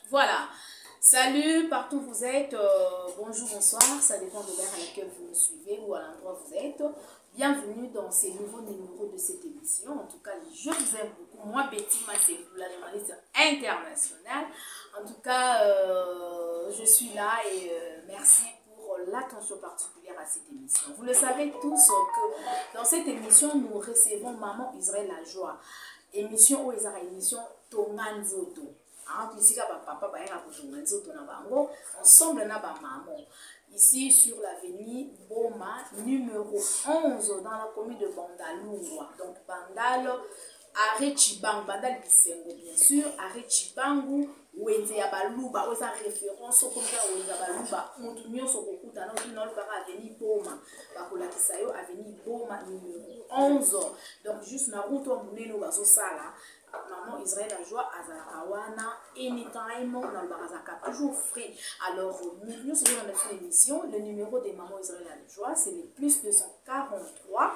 Voilà. Salut, partout où vous êtes, bonjour, bonsoir, ça dépend de l'heure à laquelle vous me suivez ou à l'endroit où vous êtes. Bienvenue dans ces nouveaux numéros de cette émission. En tout cas, je vous aime beaucoup. Moi, Betty Massé, la journaliste internationale. En tout cas, je suis là et merci pour l'attention particulière à cette émission. Vous le savez tous que dans cette émission, nous recevons Maman Israël La Joie. Émission où ils ont émission Tonganzoto. Ensemble na ba maman ici sur l'avenue Boma numéro 11 dans la commune de Bandalungwa. Donc Bandal arrêt Chibangu, Bandal Bisengo bien sûr, arrêt Chibangu Wenze ya Baluba, oza référence au comme Wenze ya Baluba, mutu nyonso kokuta na kino lokaka avenue Boma, bakola kisayo avenue Boma numéro 11. Donc juste na route wa muneno bazo sala. Maman Israël La Joie Azakawana anytime dans le barazaka toujours frais. Alors nous sommes dans notre émission. Le numéro des Maman Israël La Joie c'est le plus 243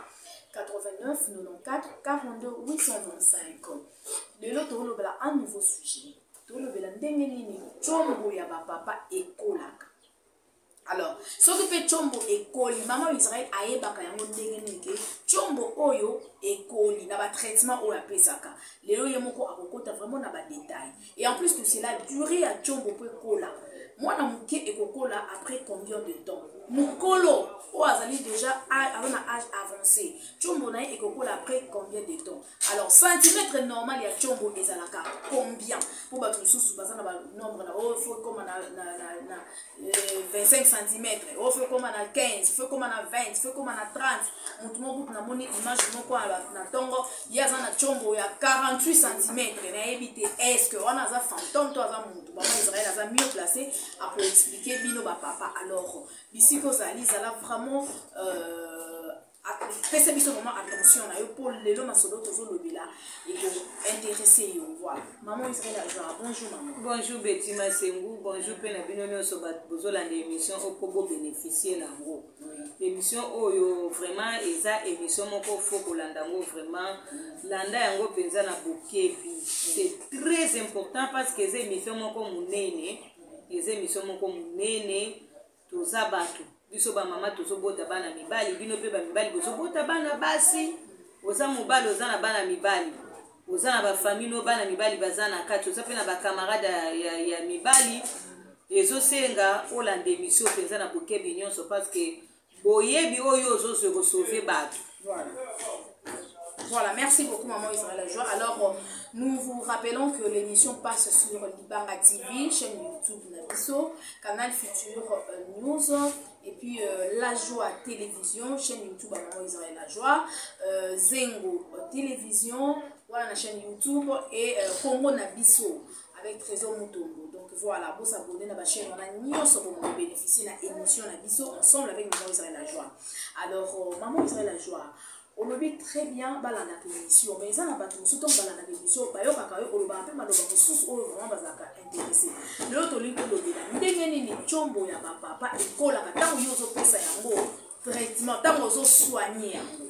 89 94 42 825. Le lot de un nouveau sujet. Tout le ndengeni chombo ya papa ekolaka. Alors, ce que fait chombo ekoli, maman Israël ayebaka yango ndengeni ke chombo oyo ekoli na ba traitement oyo apesaka. Lelo yemoko akokota vraiment na ba détails. Et en plus de cela, durée à chombo peut kola. Moi na muke ekokola après combien de temps? Mukolo o azali déjà avant un âge avancé. Chombo na ekokola après combien de temps? Alors centimètre normal ya chombo ezalaka combien? Pour battre sous bazana na nombre na o faut comme na 25 cm, o faut comme na 15, faut comme na 20, faut comme na 30. Mutumo bout na moni image moko na tongo yaza na chombo ya 48 cm na éviter est-ce que on a za fantôme to za mutu ba Israël a mieux placé pour expliquer bino ba papa. Alors ici que ça là vraiment faites vraiment attention là pour les hommes solo toujours le là et pour intéresser voilà. Maman Israël La Joie, bonjour maman. Bonjour Betty Masengu, bonjour Pena Binono Sobat Bozola l'émission au Kobo bénéficier nango. L'émission oyo vraiment eza émission moko fo kolandango vraiment landa yango penza na bokebi. C'est très important parce que c'est émission moko munene, les émissions moko munene toza batu. Biso ba mama tozobota bana mibali bino pe ba mibali bozobota bana basi oza mobali oza na bana mibali oza na ba famille no bana mibali bazana kati oza pe na ba camarade ya mibali ezosenga olanda émission penza na bokebi nyonso parce que boyebi oyo ozo se sauver batu. Voilà, merci beaucoup Maman Israël La Joie. Alors, nous vous rappelons que l'émission passe sur Libanga TV, chaîne YouTube Nabiso, canal Futur News, et puis La Joie Télévision, chaîne YouTube Maman Israël La Joie, Zengo Télévision, voilà la chaîne YouTube, et Congo Nabiso, avec Trésor Mutombo. Donc voilà, vous abonnez à la chaîne, on a nios pour bénéficier de l'émission Nabiso ensemble avec Maman Israël La Joie. Alors, Maman Israël La Joie, on le vit très bien balana émission mais ça n'a pas tout surtout balana émission bayo kaka yo oloba pe maloba mususu oyo vraiment bazaka intéressé l'autre ligne ko lobela ndengeni ni chombo ya papa ekola ka tango yo zo pesa yango traitement tango zo soigner yango.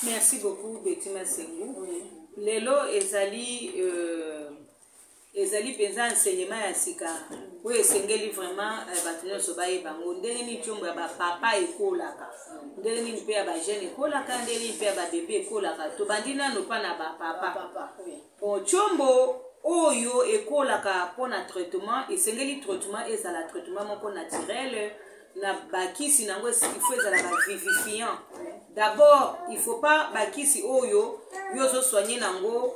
Merci beaucoup Betty Masengu. Lelo ezali penza enseignement ya sika oyo esengeli vraiment bato nyonso bayebango ndenge nini chombo ya bapapa ekolaka ndenge nini mpe ya bajeune ekolaka ndenge nini mpe ya babebe ekolaka tobandi nano mpa na bapapa. Bon chombo oyo ekolaka mpona traitement esengeli traitement ezala traitement moko naturel na bakisi nango il faut ezala bavivifiant. D'abord il faut pas bakisi oyo yo ozosoigne nango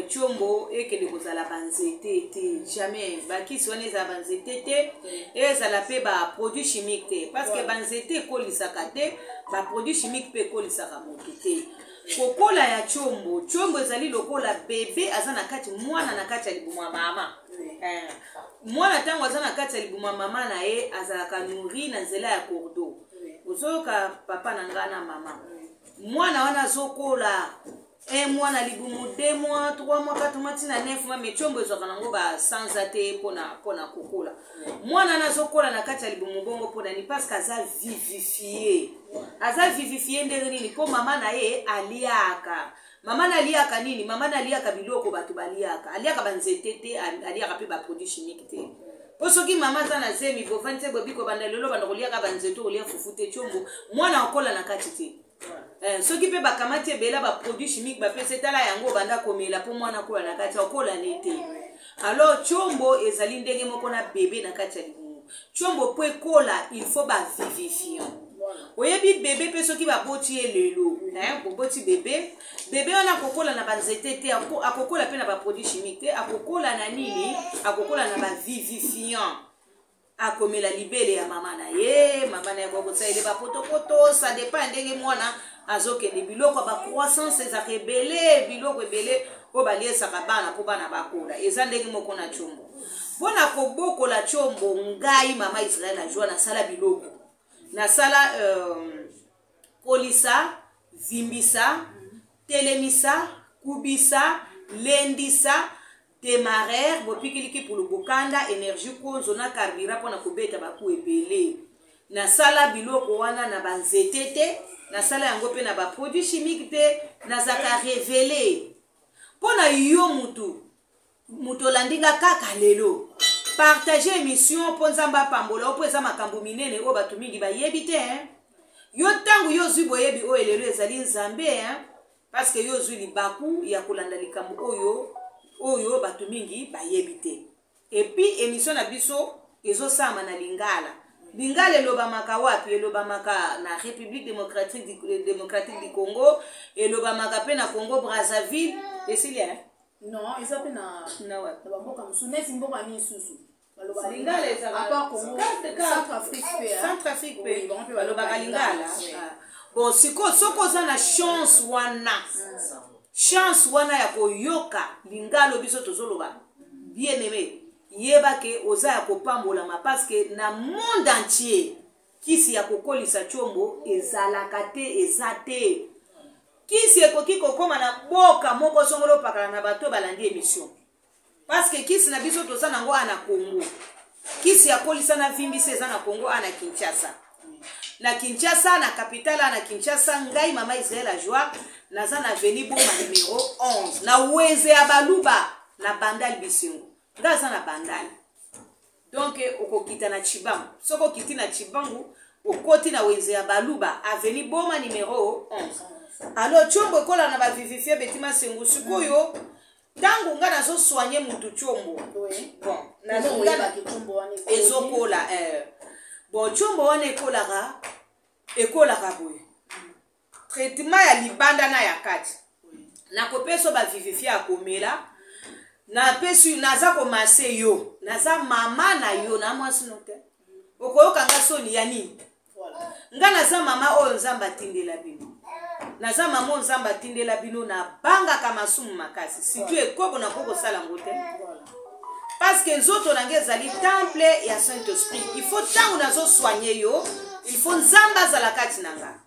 chombo ekende kozala banzete te jamais bakisi wana ezala banzete te ezala pe ba produit chimique te parce que banzete ekolisaka te ba produit chimique pe ekolisaka moto te. Kokola ya chombo ezali lokola bebe aza na kati mwana na kati ya libumwa mama. Mwana tango aza na kati ya libumwa mama na ye azalaka nourri na nzela ya cordo ozoyoka papa na nga na mama mwana wana azokola mwana libumu 2 mois 3 mois 4 mois tina 9 mois mais chombo ezwaka nango ba sans ate pona kokola mwana nazokola na kati ya libumu bongo pona ni parce que aza vivifié ndenge nini po mama na ye aliaka Maman aliaka nini? Maman aliaka biloko bato baliaka. Aliaka banzete te, aliaka pe ba produit chimique te. Posoki maman za na zemi bofante bobiko bandalelo bandoliaka banzete olia fufute chombo, mwana okola na kati te. Soki pe bakamati ebela ba produit chimique ba pese tala yango banda komela po mwana kola na kati okola nete. Alors chombo ezali ndenge moko na bébé na kati ya libumu. Chombo po ekola il faut ba vivifiant. Oyebi bébé pe soki ba boti elelo, boti bébé wana kokola na banzete te, akokola pe na ba produit chimique te, akokola na nini? Akokola na ba vivifiant. Akomela libele ya mama na ye, mama na ye kokotsa ele ba potopoto, ça dépend ndenge mwana azokende biloko ba croissance eza rebele, biloko ebele po baliesaka bana po bana bakola. Eza ndenge moko na chombo. Bona kobokola chombo ngai mama Israel na joa na sala biloko. Na sala polisa, vimbisa, telemisa, kubisa, lendisa, démarrer, bopikiliki pour le bokanda, énergie kozo na carburant pour na kubeta baku ebele. Na sala biloko wana na banzetete, na sala yango pe na ba produit chimique te, na zaka révélé. Pona yo mutu landinga kaka lelo. Partager émission pour nzamba pambola opo eza makambo minene o batu mingi ba yebite yo tangu yo zwi boyebi o elelo ezali nzambe parce que yo zwi libaku ya kolanda likambo oyo batu mingi ba yebite. Et puis émission na biso ezo sama na lingala elobamaka wapi? Elobamaka na République démocratique du Congo, elobamaka pe na Congo Brazzaville et c'est là. Non, ils ont na wapi? Centrafrique pe balobaka lingala. Bon, soko za na chance wana ya koyoka lingalo biso tozoloba bien aimé yeba ke oza ya kopambola ma parce que na monde entier kisi ya kokolisa chombo ezalaka te ezate kisi ekoki kokoma na boka moko songolo pakala na bato balandi émission parce que kisi na biso toza nango ana Congo kisi ya kolisa na vimbisa eza na Congo ana Kinshasa na capitale ana Kinshasa ngai mama Israel a joie naza na avenue Boma numéro 11 na Wenze ya Baluba na Bandal Bisengo ngaza na Bandal donc okokita na Chibangu soko kiti na Chibangu okoti na Wenze ya Baluba avenue Boma numéro 11. Alors chombo kola na ba vivifie betima sengu sikoyo tangu nga nazo soigner mutu chombo bon nazo ngana ezokola bon chombo wana ekolaka boye traitement ya libanda na ya kati na kopeso ba vivifie akomela na pesu naza komase yo naza mama na yo na mwasi note okoyoka nga soni ya nini nga naza mama oyo nzamba tindela bino naza mama nzamba tindela bino na banga kama sumu makasi si tu ekoko na koko sala ngote parce que nzoto nange ezali temple ya Saint-Esprit il faut tangu nazo soigner yo il faut nzamba za la kati nanga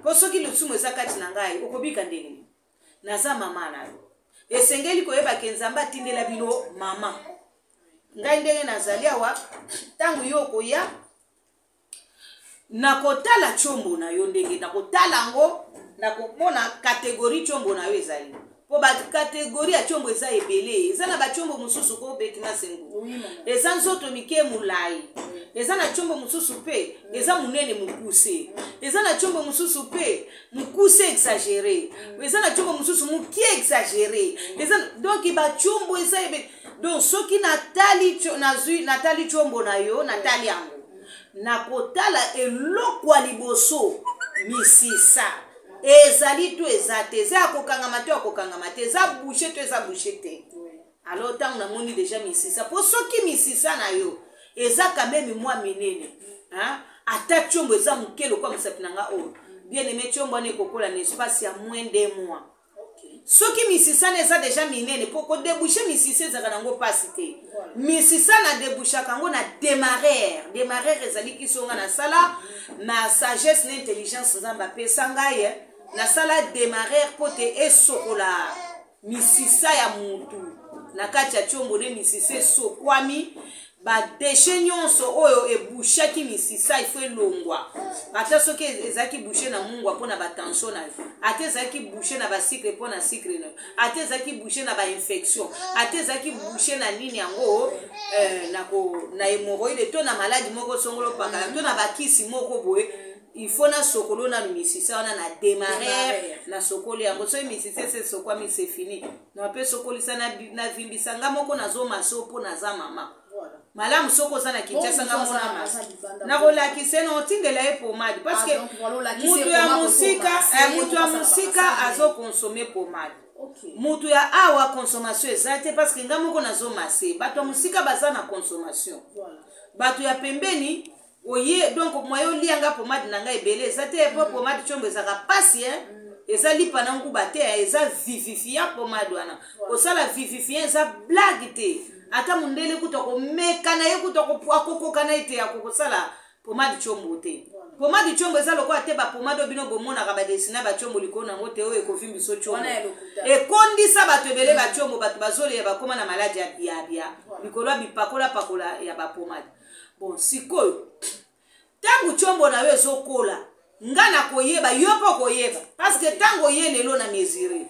po soki lusumu eza kati nangai okobika ndenge naza mama na yo esengeli koyeba ke nzamba tindela bino mama ngai ndenge nazali awa tangu yo koya nakotala chombo na yo ndenge nakotala ngo nakomona catégorie chombo na yo ezali po ba catégorie ya chombo eza ebele eza na ba chombo mususu ko betima sengu eza nzoto mike mulai eza na chombo mususu pe eza munene mukuse eza na chombo mususu pe mukuse exagéré eza na chombo mususu mukie exagéré eza donc ba chombo eza ebele donc soki natali chombo na yo natali yango nakotala eloko liboso misisa ezali to ezate eza kokangama te eza boucher to eza boucher te alors tant na moni déjà misisa po soki misisa na yo eza quand même moi minene ata chombo eza mukelo kwa msapinanga o bien aimé chombo ne kokola na espace ya moins de mois soki misisa na eza déjà minene po ko déboucher misisa eza kanango pasi te misisa na déboucher kango na démarrer ezali kisonga na sala na sagesse na intelligence nzamba pesa ngai na sala démarrer pote esokola misisa ya mutu na kati ya chombo ne misisa sokwami ba déchet nyonso oyo ebushaki misisa il faut elongwa ata soki ezalaki bouché na mungwa mpona batension na yo ata ezalaki bouché na basikre mpona sikre na yo ata ezalaki bouché na bainfection ata ezalaki bouché na nini yango na hémorroïde to na maladi moko songolo pakala to na bakisi moko boye il faut na sokolo na misisa wana na démarrer na sokolo yango so misisa se sokwami c'est fini na pe sokolisa na vimbisanga moko na zo maso po na za mama malamu soko za na Kinshasa nga mona mas na kolakisa na otindela ye pomade parce que mutu ya musika azo consommer pomade mutu ya awa consommation ezate parce que nga moko nazo mase bato ya musika baza na consommation bato ya pembeni oye donc moyo lianga pomade na nga ebele ezate po pomade chombo ezaka pasi eza lipa na nguba te eza vivifiant pomade wana osala vivifiant eza blague te ata mundele kutoko mekana ye kutoko akokokana ite akokosala pomade chombo te pomade chombo eza lokwa te ba pomade bino bomona ka ba desina ba chombo likona ngote oyo ekofimbi so chombo ekondisa bato ebele ba chombo bato bazole ya bakoma na maladi ya biabia likolo bipakola pakola ya ba pomade bon sikoyo tangu chombo na yo ezokola ngana koyeba yopo koyeba parce que tango ye lelo na mesurer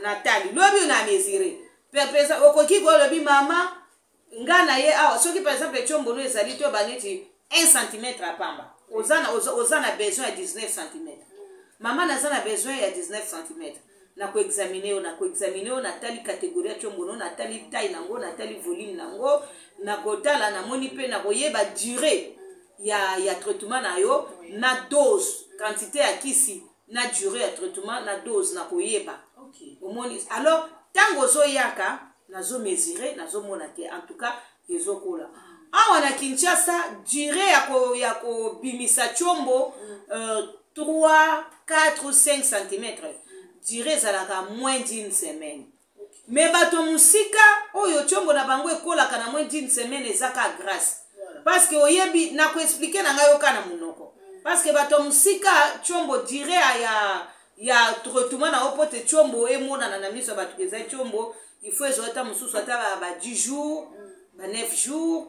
natali lobi na mesurer pepesa okoki ko lobi mama ngana ye awa soki par exemple chombo no ezali to baneti 1 cm apamba ozana besoin ya 19 cm mama nazana besoin ya 19 cm na ko examiner na tali catégorie ya chombo no na tali taille nango na tali volume nango na kotala na moni pe na koyeba durée ya traitement na yo na dose quantité ya kisi na durée ya traitement na dose na koyeba omoni alors tango zo yaka nazo mesurer nazo mona ke en tout cas ezokola awa na Kinshasa durée ya ko bimisa chombo 3 4 5 cm durée zalaka moins d'une semaine mais bato musika oyo chombo na bango ekolaka na moins d'une semaine ezaka grâce parce que oyebi na ko expliquer na ngayo kana munoko parce que bato musika chombo durée ya traitement na opote chombo emona na miso bato keza chombo il faut ezota mususu ata ba 10 jours ba 9 jours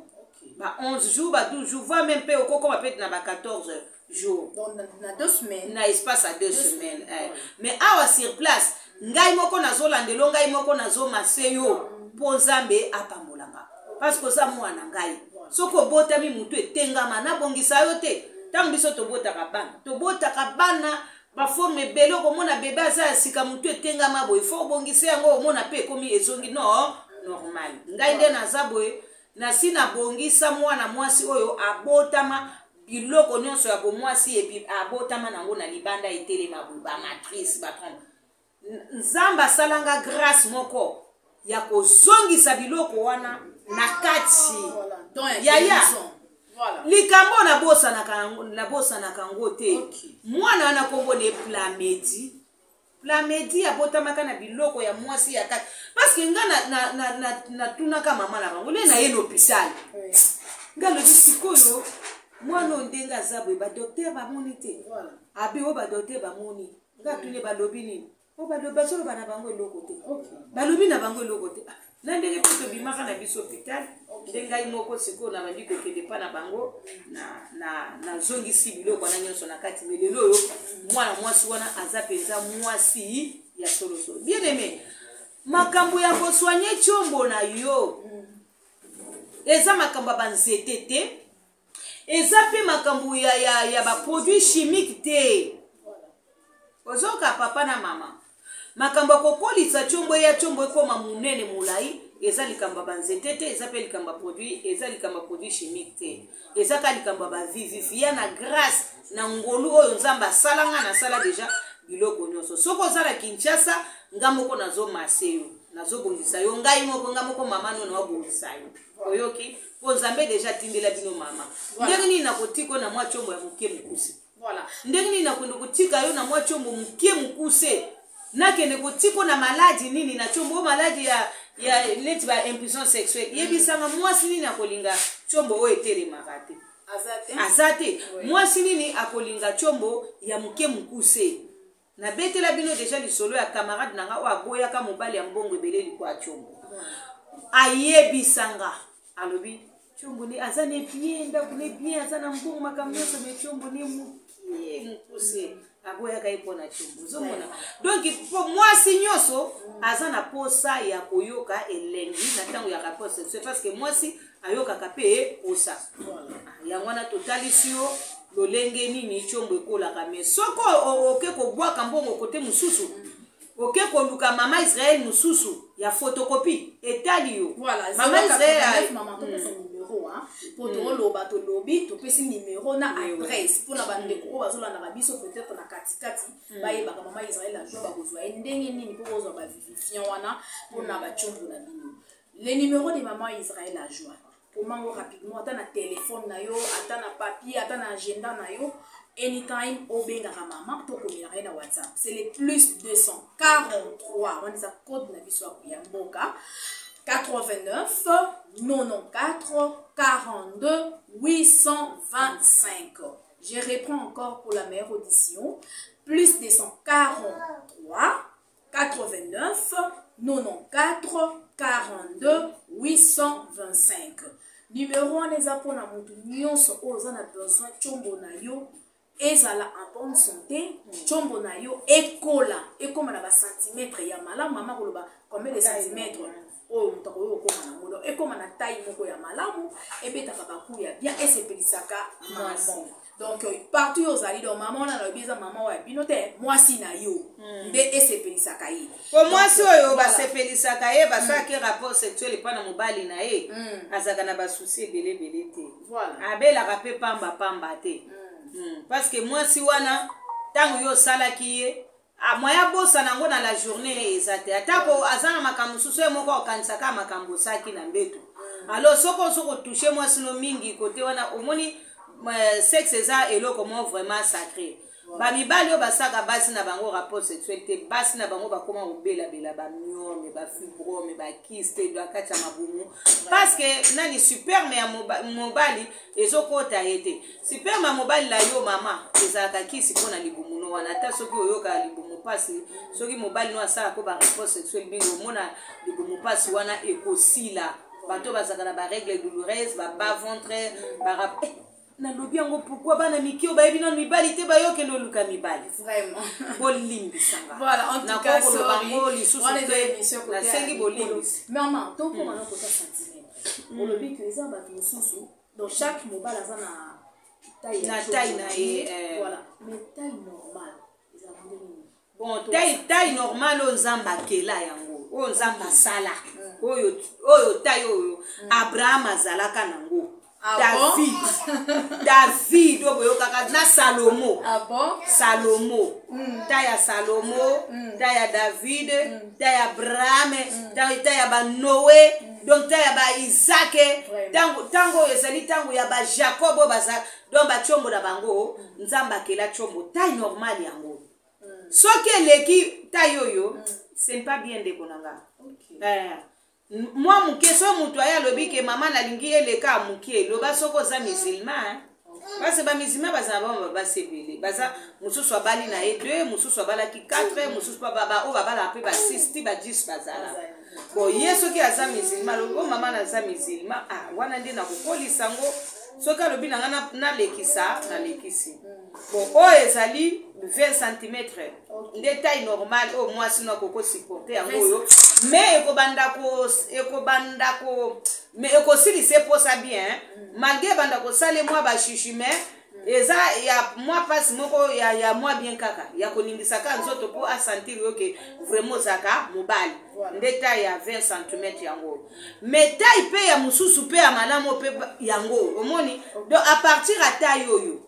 ba 11 jours ba 12 jours voire même peu okoko ba peut na ba 14 jours donc na 2 semaines na espace à 2 semaines mais awa sur place ngai moko nazolandelo ngai moko nazo maseyo po Nzambe apambolanga parce que ça mwana ngai soko botami mutu etengama na bongisa yo te tango biso tobotaka bana ba forme belo komona bebe aza sika mutu etengama boy fo bongisa yango omona pe komi ezongi no normal ngai nde naza boy na sina bongisa mwana mwasi oyo abotama biloko nyonso ya bomwasi epi abotama nango na libanda etelema boy ba matrice ba trompe Nzamba salanga grâce moko ya kozongisa biloko wana na kati yaya likambo na bosa na kango te mwana wana kombo ne plamedi abotamaka na biloko ya mwasi ya kati parce que nga na tunaka mama na bango le na ye l'hôpital nga lobi sikoyo mwana ondenga zabwe ba docteur bamoni te abi o ba docteur bamoni nga tune balobi nini o balobi basolo bana bango eloko te balobi na bango eloko te na ndenge poto bimaka na biso hôpital ndengai moko siko na bandi ko kende pa na bango na zongisi biloko na nyonso na kati melelo oyo mwana mwasi wana aza penza mwasi ya solo bien aimé makambo ya koswanye chombo na yo eza makambo banzete te eza pe makambo ya ba produits chimiques te ozoka papa na mama makambo kokolisa chombo ya chombo ekoma munene mulai eza likamba banzete te eza pe likamba produit eza likamba produit chimique te eza ka likamba ba vivifiant na grâce na ngolu oyo Nzamba salanga na sala déjà biloko nyonso soko zala Kinshasa ngamoko nazo maseyo nazo bongisa yo ngai moko ngamoko mama no na bongisa yo oyoki po Nzambe déjà tindela bino mama ndenge nini na kotiko na mwa chombo ya muke mukuse voilà ndenge nini na kondo kotika yo na mwa chombo muke mukuse nakende kotiko na maladi nini na chombo maladi ya leti ba impuissance sexuelle yebisanga mwasi nini akolinga chombo oyo etelemaka te azate mwasi nini akolinga chombo ya muke mukuse na betela bino déjà lisolo ya camarade nanga o aboyaka mobali ya mbongo ebele likwa chombo ayebisanga alobi chombo ni azane bien ndakune bien azana mbongo makamyoso me chombo ni mukuse aboya kaipona chombo zomona donc pour moi sinyoso azana posa ya koyoka elengi na tango ya rapport sexuel parce que moi si ayoka kapé posa yangwana totalisio lolenge nini chombo ekolaka me soko oke kobwaka mbongo kote mususu oke koluka mama Israël mususu ya photocopie etali yo voilà mama Israël maman to pesa numéro hein pour to loba to lobi to pesa numéro na adresse pour na bande ko bazolanda na biso peut-être na katikati baye baka mama Israël la joba kozwa ndenge nini pour kozwa ba vivifiant wana pour na ba chombo na bino les numéros de maman Israël la joie comment rapidement ata na téléphone na yo ata na papier ata na agenda na yo anytime obenga maman to komira na WhatsApp c'est le plus 243 on dit code na biso ya mboka 89 94 42 825. Je reprends encore pour la meilleure audition. Plus 243 89 94 42 825. Numéro 1 les apôtres na mutu nyonso oza na besoin chombo na yo ezala en bonne santé chombo na yo ekola ekoma na ba centimètres ya malamu mama koloba combien de centimètres oyo mutako yo okoma na ngolo ekoma na taille moko ya malamu ebetaka baku ya bien esepelisaka maman donc partout aux alliés donc maman na lobiza maman wa binote mwasi na yo nde esepelisaka ye po mwasi oyo basepelisaka ye basaki rapport sexuel pana mobali na ye azaka na basusi ebele te voilà abelaka pe pamba te parce que mwasi wana tango yo salaki ye moya bosa nango na la journée ezate atako azana makambo susu moko okanisaka makambo saki na mbeto alors soko toucher mwasi no mingi côté wana omoni sexe eza eloko mo vraiment sacré ba mibali yo basaka basi na bango rapport sexuel te basi na bango bakoma obela ba myome ba fibrome ba kyste do akacha mabumu parce que nani superme ya mobali ezokota yete superme ya mobali la yo mama ezaka kisi pona libumu no wana ta soki oyoka libumu pasi soki mobali no asala ko ba rapport sexuel bingo mona libumu pasi wana ekosila bato bazaka na ba règle douloureuse ba ventre ba na lobi yango pourquoi bana mikio ba ebina mibali te ba yoke no luka mibali vraiment bolimbi sanga voilà en tout cas sorry on est la sengi bolimbi maman to ko mana ko ta centimètre on lobi que ça ba mususu donc chaque mobile a na taille na ye voilà mais taille normale ils ont bon taille normale on zamba kela yango on zamba sala oyo taille oyo Abraham azalaka nango David oboyokaka na Salomo Salomo taya Salomo taya David taya Abraham taya ba Noé donc taya ba Isaac tango ezali tango ya ba Jacob baza donc ba chombo na bango nzamba kela chombo taille normale yango soki eleki taille oyo c'est pas bien de konanga moi muke so mutu aya lobi ke mama na lingi eleka muke loba soko za musulman parce ba musulman baza ba sebele baza mususu abali na e 2 mususu abala ki 4 mususu baba o baba la pe ba 6 ti ba 10 bazala bon yeso ki aza musulman lobo mama na za musulman wana ndi na kokolisa ngo soka lobi na ngana na lekisa na lekisi bon o ezali 20 cm nde taille normale o moi sino koko supporter yango yo mais ekobanda ko mais ekosilise posa bien malgré banda ko sale moi ba chichi mais eza ya moi passe moko ya moi bien kaka ya koningisa ka nzoto po a sentir que vraiment zaka mobali nde taille ya 20 cm yango mais taille pe ya mususu pe ya malamu pe yango omoni donc à partir à taille oyo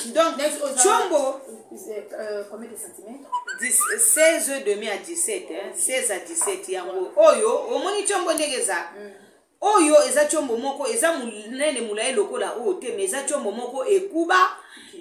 donc chombo combien de centimètres 16 demi à 17 hein 16 à 17 yango oyo omoni chombo ndegeza oyo eza chombo moko eza munene mulaye lokola o te mais eza chombo moko ekuba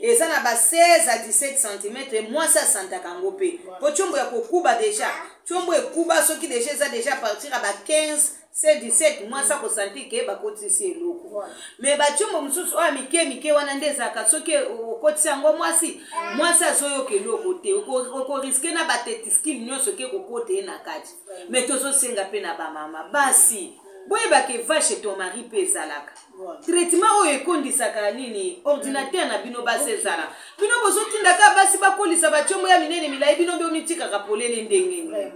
eza na ba 16 à 17 cm moi ça sentaka ngo pe po chombo ya kokuba déjà chombo ekuba soki déjà eza déjà partir à ba 15 c'est 17 moi ça ko senti ke ba kotisi eloko mais ba chombo mususu o mike wana ndezaka soki okotisi ngo mwasi azoyo ke loko te ko risquer na ba tetiskil nyonso ke kokote na kati mais tozo senga pe na ba mama basi boye ba ke va chez ton mari pezalaka traitement oyo ekondisaka nini ordinateur na bino basezala bino bozotindaka basi bakolisa bachombo ya minene milai bino byo mitikaka polele ndengeni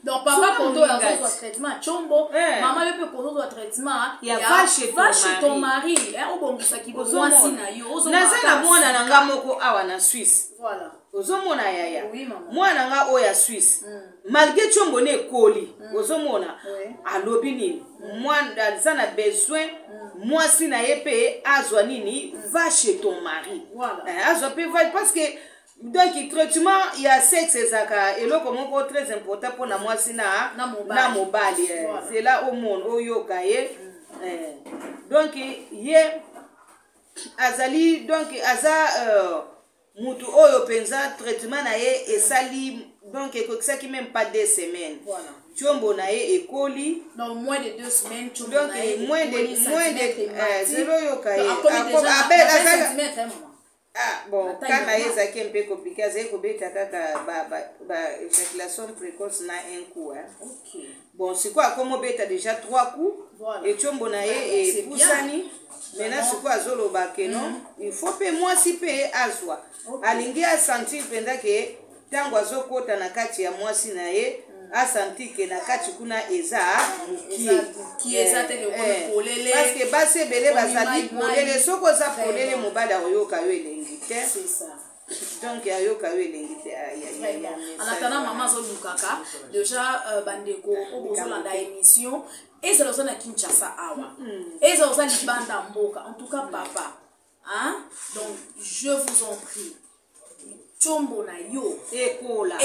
donc papa koto ya zo traitement chombo mama yo pe koto zo traitement ya va chez ton mari obongisa ki mwasi na yo naza na mwana nanga moko awa na Suisse voilà ozomona yaya mwana nga oyo ya Suisse malgré chombo ne ekoli ozomona alobi nini mwana aza na besoin mwasi na ye pe azwa nini va chez ton mari azwa pe va parce que donc traitement ya sexe ezaka eloko moko très important pour na mwasi na mobali c'est là au monde oyoka ye donc ye azali donc aza mutu oyo penza traitement na ye esali donc ekokisaki même pas 2 semaines chombo na ye ekoli donc moins de 2 semaines chombo donc na ye moins de zelo yoka ye bon kaka ye ezaki mpe compliqué azali kobeta kaka éjaculation précoce na un coup bon sikoyo akomobeta déjà 3 coups echombo na ye epusani maintenant sikoyo azoloba ke non il faut mpe mwasi mpe azwa alingi asentir mpenza ke ntango azokota na kati ya mwasi na ye asentir ke na kati kuna eza mukie parce que basi ebele bazali polele soki oza polele mobali akoyoka yo elengi te donc ayoka yo elengi te en attendant mama azolukaka déjà bandeko obozolanda émission ezala oza na Kinshasa awa ezala oza libanda mboka en tout cas papa donc je vous en prie chombo na yo ekola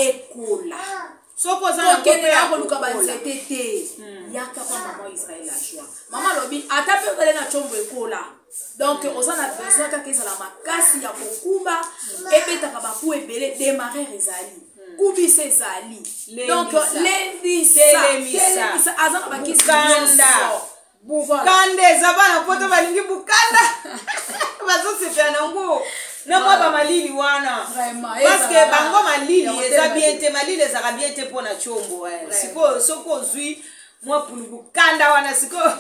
sokokende akoluka banzete te yaka pa mama Israël ashwa mama lobi ata pe ozali na chombo ekola donc oza na besoin kaka ezala makasi ya kokuba ebetaka baku ebele démarrer ezali kubisa ezali donc lendisa aza na bakisi bukanda eza bana poto balingi bukanda bazosepela nango na mwa bamalili wana parce que bango malili eza bien te malili ezaka bien te mpona chombo sikoyo soki ozwi mwa pulu bukanda wana sikoyo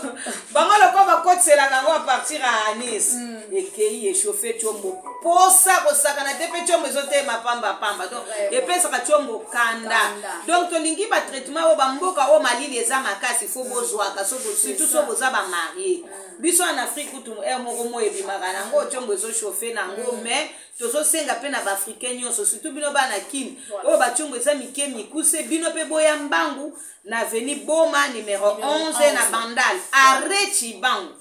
bango loko bakotiselaka yango apartir ya Nice ekei echauffe chombo posa kosakana te mpe chombo ezotema pambapamba donc epesaka chombo kanda donc tolingi batraitement oyo bamboka oyo malili eza makasi fo bozwaka surtout so boza bamarie biso en Afrique kutu moko mo ebimaka nango chombo ezochauffe nango mais tozosenga mpe na baafricain nyonso surtout bino bana kini oyo bachombo eza mike mikuse bino mpe boya mbangu na avenue Boma numéro 11 na Bandal arrêt Chibangu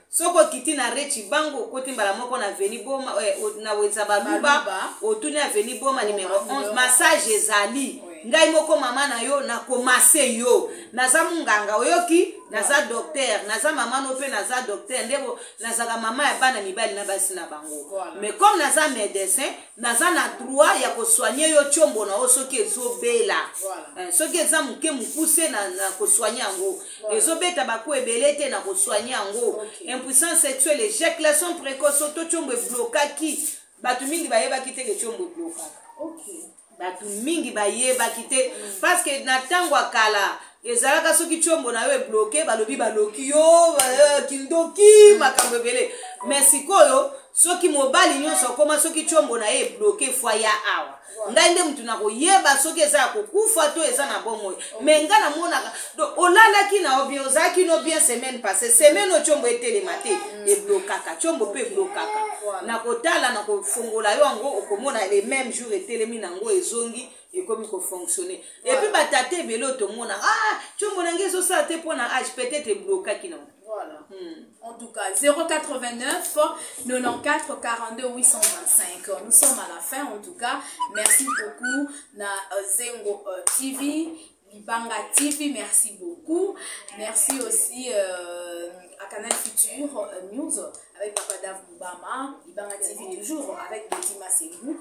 soko kiti na arrêt Chibangu okoti mbala moko na avenue Boma na weza baluba otuni avenue Boma numéro 11 massage ezali ngai moko mama na yo na komase yo naza munganga oyoki naza docteur naza mama no pe naza docteur ndebo nazaka mama ya bana mibali na basi na bango mais comme naza médecin naza na droit ya kosoigner yo chombo na osoki ezobela soki eza muke mukuse na kosoigner yango ezobeta baku ebele te na kosoigner yango impuissance sexuelle éjaculation précoce to chombo eblokaki batu mingi bayebaki te ke chombo eblokaka batu mingi bayebaki te parce que na ntango akala ezalaka soki chombo na yo ebloke balobi baloki yo kindoki makambo ebele mais sikoyo soki mobali nyonso akoma soki chombo na ye ebloke fwa ya awa ngai nde mutu na koyeba soki eza ya kokufa to eza na bomoi mais nga namonaka olalaki na obie ozalaki no bien semaine passée semaine o chombo etelema te eblokaka chombo mpe eblokaka na kotala na kofongola yo yango okomona le même jour etelemi nango ezongi ekomi kofonctionner et puis batate ebele otomona chombo nange ezosala te mpona age peut-être eblokaki nango. Voilà. En tout cas, 089 94 42 825. Nous sommes à la fin, en tout cas. Merci beaucoup na Zengo TV, Libanga TV, merci beaucoup. Merci aussi à Canal Futur News avec Papa Dav Boubama, Libanga TV toujours avec Betima Sengou.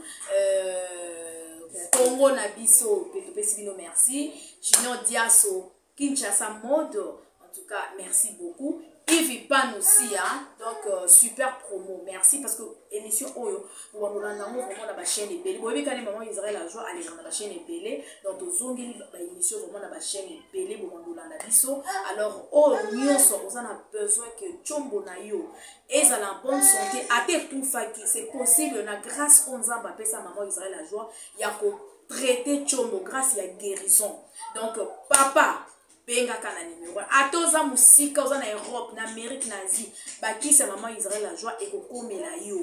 Congo Nabiso, Petopesibino, merci. Junior Diaso, Kinshasa Mode. En tout cas, merci beaucoup. Yves Pan aussi, hein? Donc super promo, merci parce que émission Oyo, on va vraiment la chaîne est belle. Vous voyez quand les mamans Israël la joie, allez dans la chaîne est belle. Donc aux ongles, l'émission vraiment la chaîne est belle, vous va la biso. Alors oh nyonso, on a besoin que Chombo na yo et ça la bonne santé. À tes tout faki, c'est possible na grâce on a appelé sa maman Israël la joie, il y a que traiter Chombo grâce à guérison. Donc papa benga kana numéro atoza musika oza na Europe na Amérique na Asie bakisa maman Israël la joie et kokomela yo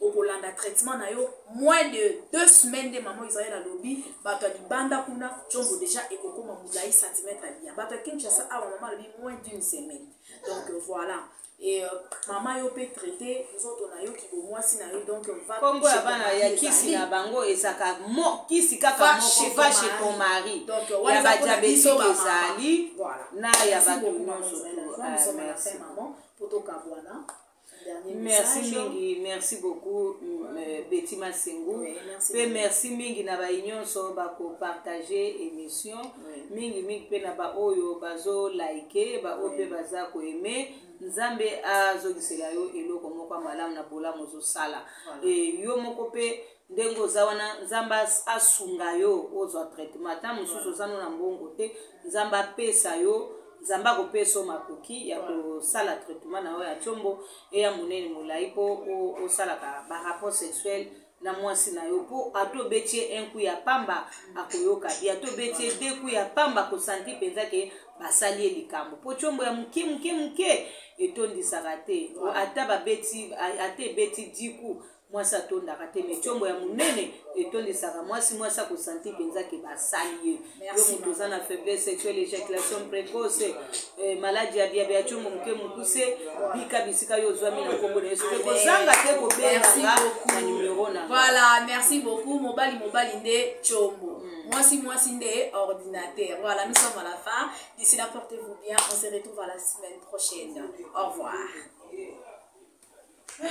okolanda traitement na yo moins de 2 semaines de maman Israël a lobby bato libanda kuna Chombo déjà et kokoma mulai centimètre bien bato Kinshasa a maman lobby moins d'une semaine donc voilà et maman yo peut traiter nous autres na yo ki bo moi si na yo donc va Congo abana ya kisi na bango ezaka mo kisi kaka moko va chez ton mari donc ya ba diabétique ezali na ya ba nyonso merci maman poto kabwana. Merci mingi, merci beaucoup Betty Masengo. Oui, merci mingi na ba nyonso ba ko partager émission. Mingi mingi pe na ba oyo bazo like, ba ope baza ko aimer. Nzambe azogisela yo eloko moko malamu na bola mozo sala. Et yo moko pe ndengo zawana nzamba asunga yo ozwa traitement ta mususu zano na mbongo te nzamba pesa yo Zamba ko peso makoki ya ko sala traitement na ya Chombo et ya munene molai po o sala ka ba rapport sexuel na mwasi na yo po ato betie un coup ya pamba akoyoka ya to betie deux coups ya pamba ko santi penza ke basali likambo po Chombo ya muke etondisaka te ata ba beti ate beti 10 coups mwasi atondaka te me Chombo ya munene etondisaka mwasi ko santi penza ke basali yo mutu oza na faiblesse sexuelle, éjaculation précoce, maladie ya biabe ya Chombo muke mukuse bika bisika yo ozwami na kombo na Yesu ko zanga te ko benga na numéro na voilà merci beaucoup mobali nde Chombo mwasi nde ordinateur. Voilà, nous sommes à la fin. D'ici là, portez-vous bien, on se retrouve à la semaine prochaine. Au revoir. Bye.